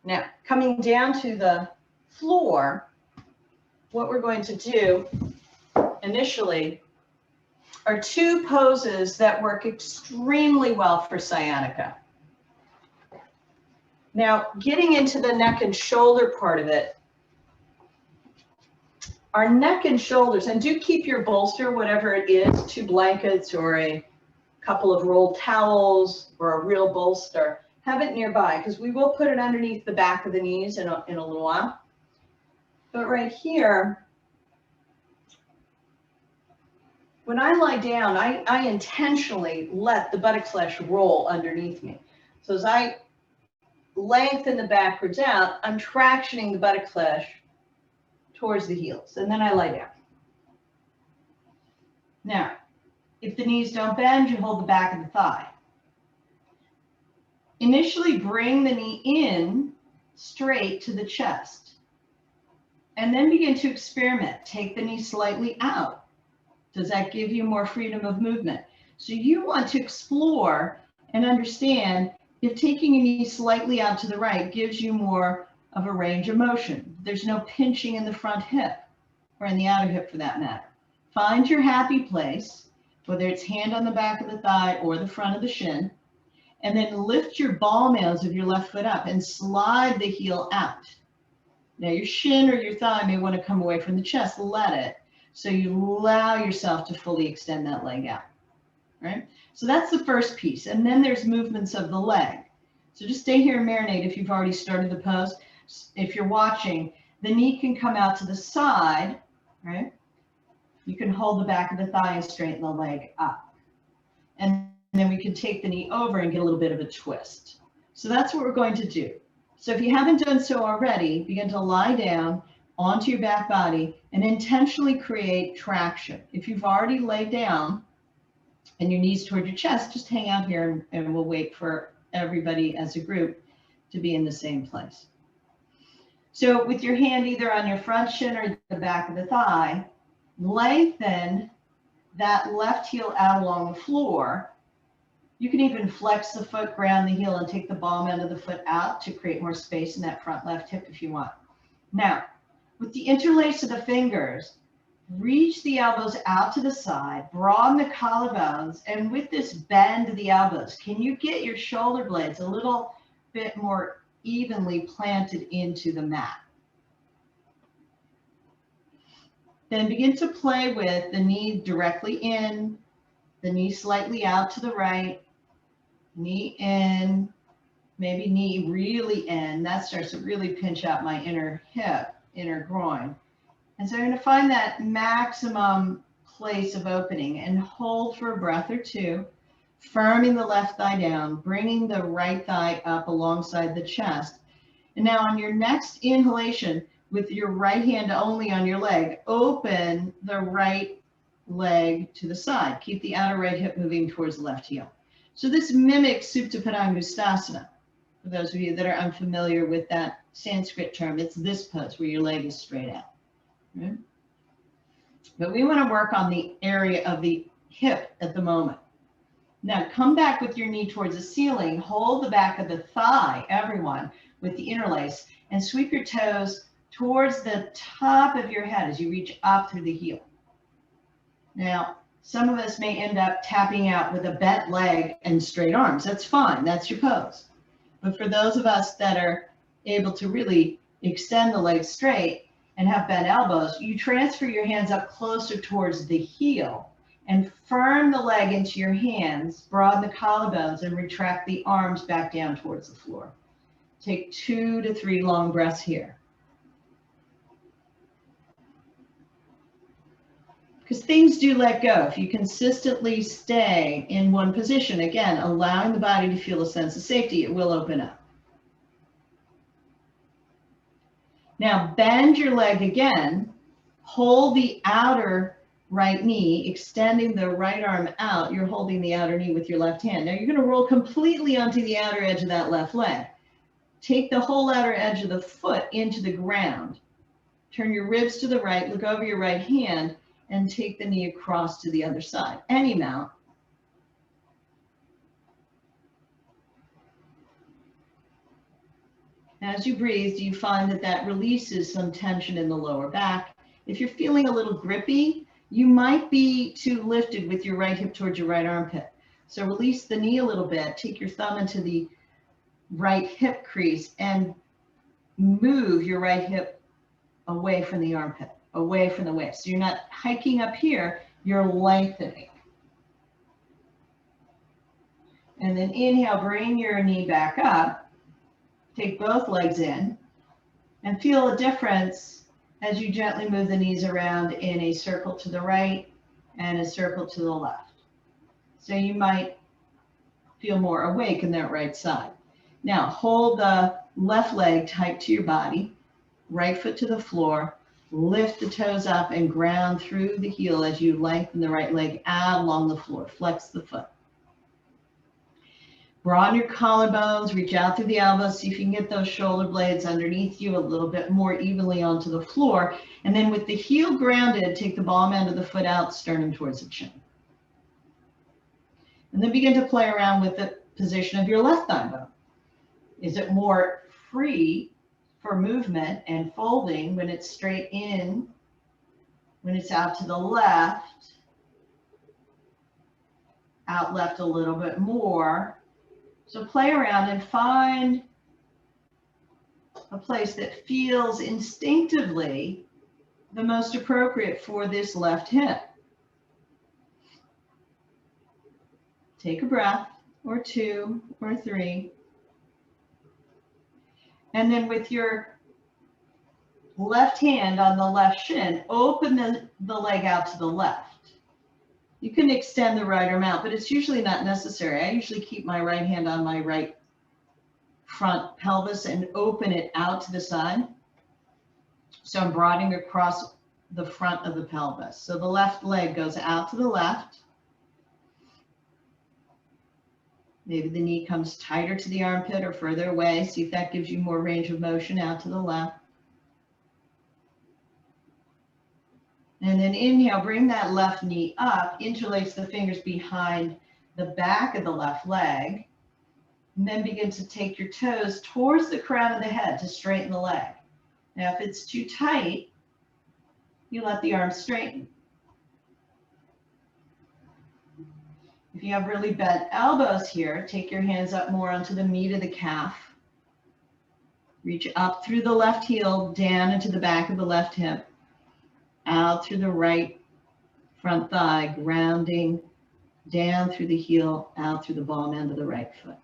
Now, coming down to the floor, what we're going to do initially are two poses that work extremely well for sciatica. Now, getting into the neck and shoulder part of it, our neck and shoulders, and do keep your bolster, whatever it is, 2 blankets or a couple of rolled towels or a real bolster, have it nearby because we will put it underneath the back of the knees in a little while. But right here, when I lie down, I intentionally let the buttock flesh roll underneath me. So as I lengthen the backwards out, I'm tractioning the buttock flesh towards the heels, and then I lie down. Now, if the knees don't bend, you hold the back of the thigh. Initially, bring the knee in straight to the chest, and then begin to experiment. Take the knee slightly out. Does that give you more freedom of movement? So you want to explore and understand if taking a knee slightly out to the right gives you more of a range of motion. There's no pinching in the front hip or in the outer hip for that matter. Find your happy place, whether it's hand on the back of the thigh or the front of the shin, and then lift your ball nails of your left foot up and slide the heel out. Now your shin or your thigh may want to come away from the chest. Let it. So you allow yourself to fully extend that leg out, right? So that's the first piece. And then there's movements of the leg. So just stay here and marinate if you've already started the pose. If you're watching, the knee can come out to the side, right? You can hold the back of the thigh and straighten the leg up. And then we can take the knee over and get a little bit of a twist. So that's what we're going to do. So if you haven't done so already, begin to lie down onto your back body and intentionally create traction. If you've already laid down and your knees toward your chest, just hang out here and we'll wait for everybody as a group to be in the same place. So with your hand either on your front shin or the back of the thigh, lengthen that left heel out along the floor. You can even flex the foot, ground the heel, and take the palm end of the foot out to create more space in that front left hip if you want. Now, with the interlace of the fingers, reach the elbows out to the side, broaden the collarbones, and with this bend of the elbows, can you get your shoulder blades a little bit more evenly planted into the mat? Then begin to play with the knee directly in, the knee slightly out to the right, knee in, maybe knee really in. That starts to really pinch out my inner hip, inner groin. And so I'm going to find that maximum place of opening and hold for a breath or two, firming the left thigh down, bringing the right thigh up alongside the chest. And now on your next inhalation, with your right hand only on your leg, open the right leg to the side. Keep the outer right hip moving towards the left heel. So this mimics Supta Padangusthasana. For those of you that are unfamiliar with that Sanskrit term, it's this pose where your leg is straight out. Right? But we want to work on the area of the hip at the moment. Now come back with your knee towards the ceiling, hold the back of the thigh, everyone, with the interlace, and sweep your toes towards the top of your head as you reach up through the heel. Now, some of us may end up tapping out with a bent leg and straight arms. That's fine. That's your pose. But for those of us that are able to really extend the legs straight and have bent elbows, you transfer your hands up closer towards the heel and firm the leg into your hands, broaden the collarbones, and retract the arms back down towards the floor. Take 2 to 3 long breaths here. Because things do let go. If you consistently stay in one position, again, allowing the body to feel a sense of safety, it will open up. Now bend your leg again, hold the outer right knee, extending the right arm out. You're holding the outer knee with your left hand. Now you're going to roll completely onto the outer edge of that left leg. Take the whole outer edge of the foot into the ground. Turn your ribs to the right, look over your right hand, and take the knee across to the other side. Any amount. As you breathe, you find that that releases some tension in the lower back. If you're feeling a little grippy, you might be too lifted with your right hip towards your right armpit. So release the knee a little bit, take your thumb into the right hip crease and move your right hip away from the armpit, away from the waist. So you're not hiking up here, you're lengthening. And then inhale, bring your knee back up, take both legs in, and feel a difference as you gently move the knees around in a circle to the right and a circle to the left. So you might feel more awake in that right side. Now hold the left leg tight to your body, right foot to the floor, lift the toes up and ground through the heel as you lengthen the right leg out along the floor, flex the foot. Broaden your collarbones, reach out through the elbows, see if you can get those shoulder blades underneath you a little bit more evenly onto the floor. And then with the heel grounded, take the palm end of the foot out, sternum towards the chin. And then begin to play around with the position of your left thigh bone. Is it more free for movement and folding when it's straight in, when it's out to the left, out left a little bit more? So play around and find a place that feels instinctively the most appropriate for this left hip. Take a breath, or two, or three. And then with your left hand on the left shin, open the leg out to the left. You can extend the right arm out, but it's usually not necessary. I usually keep my right hand on my right front pelvis and open it out to the side. So I'm broadening across the front of the pelvis. So the left leg goes out to the left. Maybe the knee comes tighter to the armpit or further away. See if that gives you more range of motion out to the left. And then inhale, bring that left knee up, interlace the fingers behind the back of the left leg, and then begin to take your toes towards the crown of the head to straighten the leg. Now, if it's too tight, you let the arms straighten. If you have really bent elbows here, take your hands up more onto the meat of the calf. Reach up through the left heel, down into the back of the left hip, out through the right front thigh, grounding down through the heel, out through the palm end of the right foot.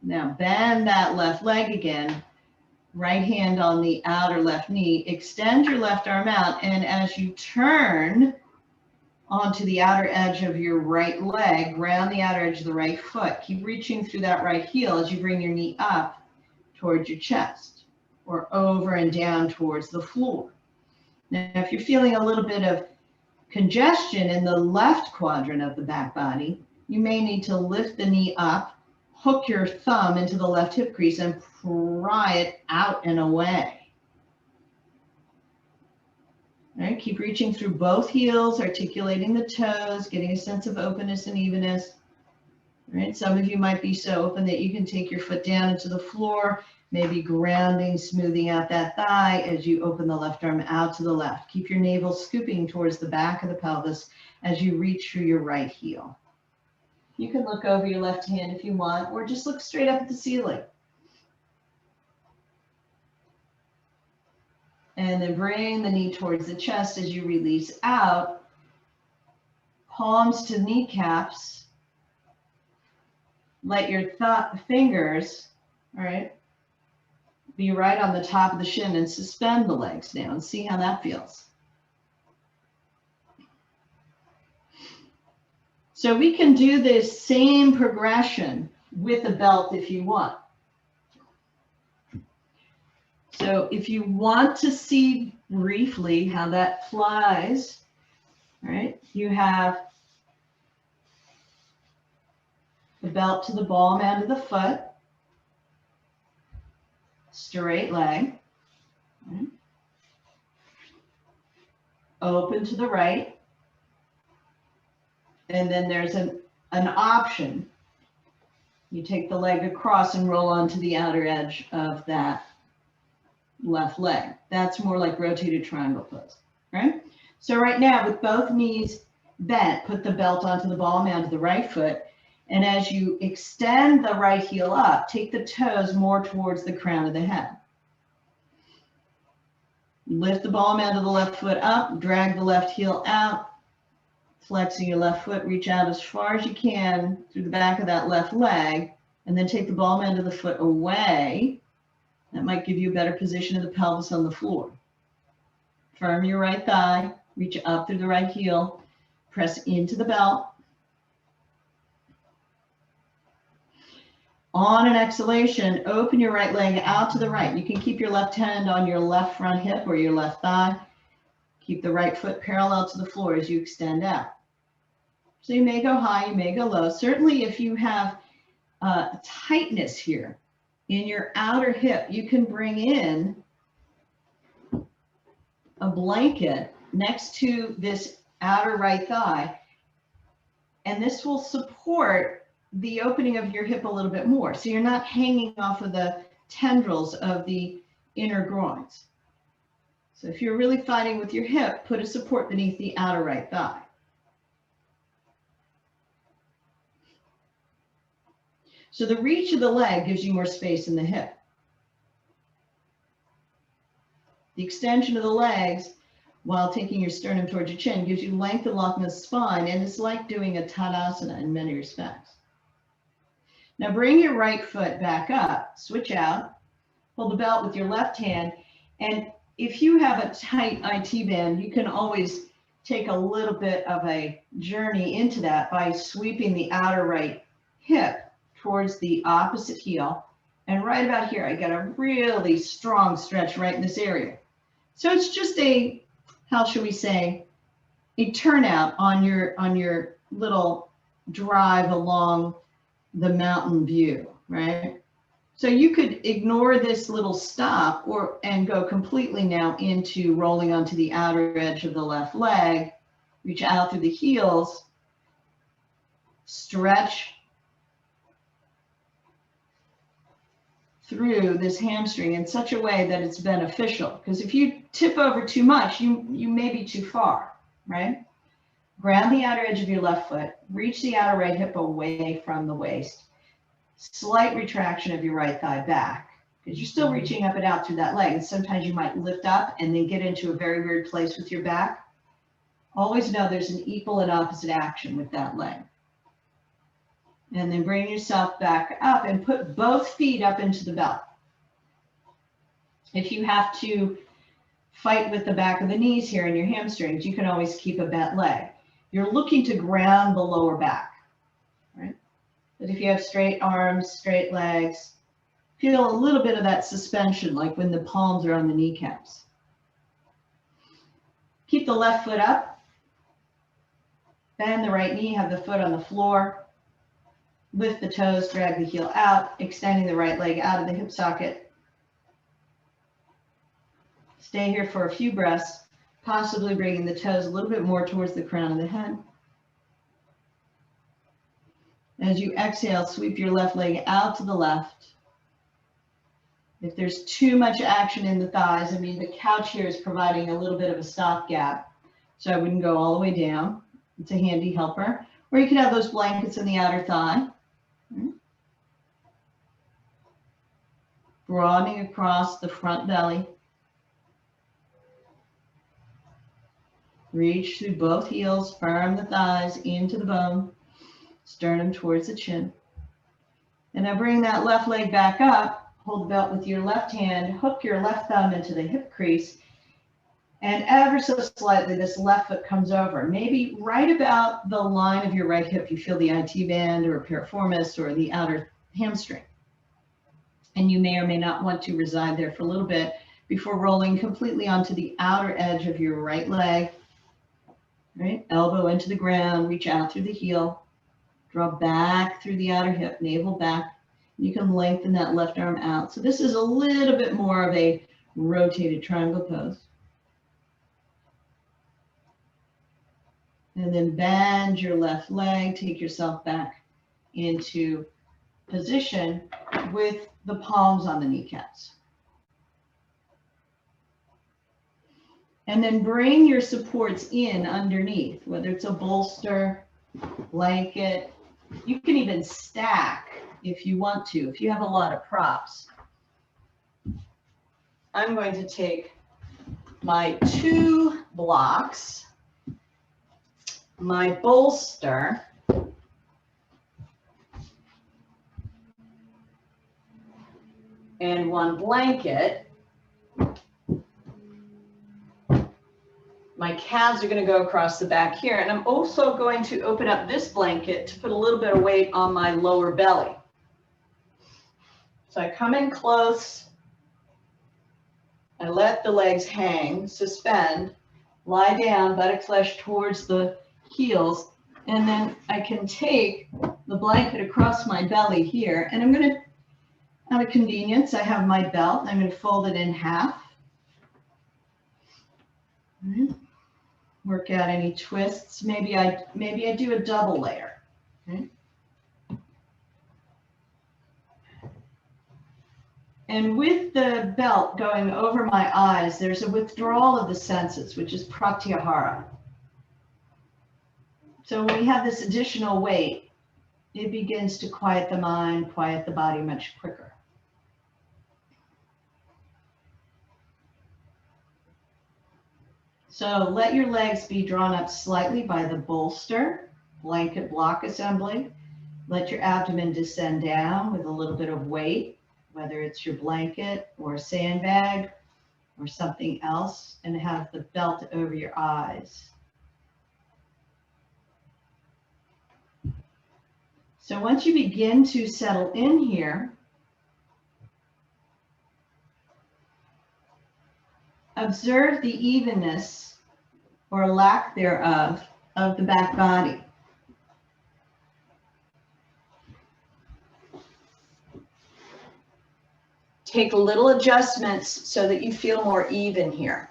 Now bend that left leg again, right hand on the outer left knee, extend your left arm out, and as you turn onto the outer edge of your right leg, ground the outer edge of the right foot. Keep reaching through that right heel as you bring your knee up towards your chest or over and down towards the floor. Now, if you're feeling a little bit of congestion in the left quadrant of the back body, you may need to lift the knee up, hook your thumb into the left hip crease and pry it out and away. All right, keep reaching through both heels, articulating the toes, getting a sense of openness and evenness. All right, some of you might be so open that you can take your foot down into the floor, maybe grounding, smoothing out that thigh as you open the left arm out to the left. Keep your navel scooping towards the back of the pelvis as you reach through your right heel. You can look over your left hand if you want, or just look straight up at the ceiling. And then bring the knee towards the chest as you release out. Palms to kneecaps. Let your fingers, all right, be right on the top of the shin and suspend the legs down. See how that feels. So we can do this same progression with a belt if you want. So if you want to see briefly how that flies, all right, you have the belt to the ball end of the foot, straight leg, right, open to the right, and then there's an option You take the leg across and roll onto the outer edge of that left leg. That's more like rotated triangle pose, right? So right now with both knees bent, put the belt onto the ball mound of the right foot. And as you extend the right heel up, take the toes more towards the crown of the head. Lift the ball mound of the left foot up, drag the left heel out, flexing your left foot, reach out as far as you can through the back of that left leg, and then take the ball mound of the foot away. That might give you a better position of the pelvis on the floor. Firm your right thigh, reach up through the right heel, press into the belt. On an exhalation, open your right leg out to the right. You can keep your left hand on your left front hip or your left thigh. Keep the right foot parallel to the floor as you extend out. So you may go high, you may go low. Certainly if you have tightness here in your outer hip, you can bring in a blanket next to this outer right thigh, and this will support the opening of your hip a little bit more. So you're not hanging off of the tendrils of the inner groins. So if you're really fighting with your hip, put a support beneath the outer right thigh. So the reach of the leg gives you more space in the hip. The extension of the legs while taking your sternum towards your chin gives you length and lock in the spine, and it's like doing a Tadasana in many respects. Now bring your right foot back up, switch out, hold the belt with your left hand, and if you have a tight IT band, you can always take a little bit of a journey into that by sweeping the outer right hip towards the opposite heel. And right about here, I get a really strong stretch right in this area. So it's just a, how should we say, a turnout on your little drive along the mountain view, right? So you could ignore this little stop and go completely now into rolling onto the outer edge of the left leg, reach out through the heels, stretch through this hamstring in such a way that it's beneficial. Because if you tip over too much, you may be too far, right? Ground the outer edge of your left foot, reach the outer right hip away from the waist. Slight retraction of your right thigh back, because you're still reaching up and out through that leg. And sometimes you might lift up and then get into a very weird place with your back. Always know there's an equal and opposite action with that leg. And then bring yourself back up and put both feet up into the belt. If you have to fight with the back of the knees here and your hamstrings, you can always keep a bent leg. You're looking to ground the lower back, right? But if you have straight arms, straight legs, feel a little bit of that suspension, like when the palms are on the kneecaps. Keep the left foot up. Bend the right knee, have the foot on the floor. Lift the toes, drag the heel out, extending the right leg out of the hip socket. Stay here for a few breaths, possibly bringing the toes a little bit more towards the crown of the head. As you exhale, sweep your left leg out to the left. If there's too much action in the thighs, I mean, the couch here is providing a little bit of a stopgap, so I wouldn't go all the way down. It's a handy helper. Or you could have those blankets in the outer thigh. Broadening across the front belly. Reach through both heels, firm the thighs into the bone, sternum towards the chin. And now bring that left leg back up, hold the belt with your left hand, hook your left thumb into the hip crease, and ever so slightly this left foot comes over. Maybe right about the line of your right hip, you feel the IT band or piriformis or the outer hamstring. And you may or may not want to reside there for a little bit before rolling completely onto the outer edge of your right leg. Right? Elbow into the ground, reach out through the heel, draw back through the outer hip, navel back. You can lengthen that left arm out. So this is a little bit more of a rotated triangle pose. And then bend your left leg, take yourself back into position with the palms on the kneecaps. And then bring your supports in underneath, whether it's a bolster, blanket. You can even stack if you want to, if you have a lot of props. I'm going to take my 2 blocks, my bolster, and 1 blanket. My calves are going to go across the back here, and I'm also going to open up this blanket to put a little bit of weight on my lower belly. So I come in close, I let the legs hang, suspend, lie down, buttock flesh towards the heels, and then I can take the blanket across my belly here, and I'm going to, out of convenience, I have my belt, I'm going to fold it in half. Work out any twists. Maybe I do a double layer. Okay. And with the belt going over my eyes, there's a withdrawal of the senses, which is pratyahara. So when we have this additional weight, it begins to quiet the mind, quiet the body much quicker. So let your legs be drawn up slightly by the bolster, blanket block assembly. Let your abdomen descend down with a little bit of weight, whether it's your blanket or a sandbag or something else, and have the belt over your eyes. So once you begin to settle in here, observe the evenness or lack thereof of the back body. Take little adjustments so that you feel more even here.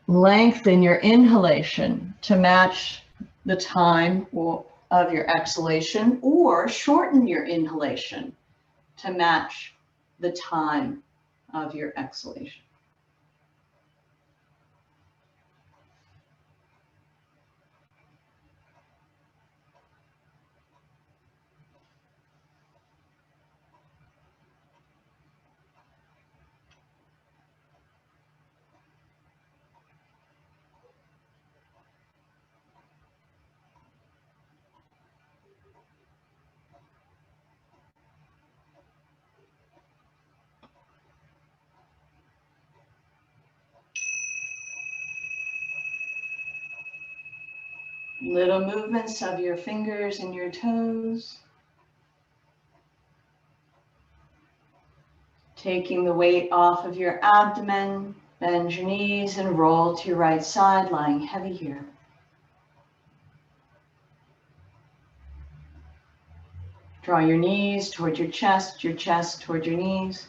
Lengthen your inhalation to match the time of your exhalation, or shorten your inhalation to match the time of your exhalation. Little movements of your fingers and your toes. Taking the weight off of your abdomen, bend your knees and roll to your right side, lying heavy here. Draw your knees toward your chest toward your knees.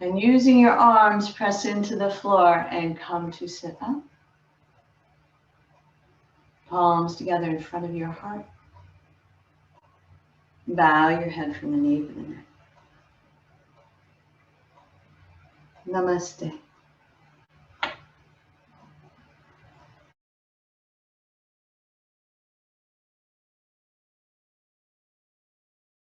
And using your arms, press into the floor and come to sit up. Palms together in front of your heart. Bow your head from the knee to the neck. Namaste.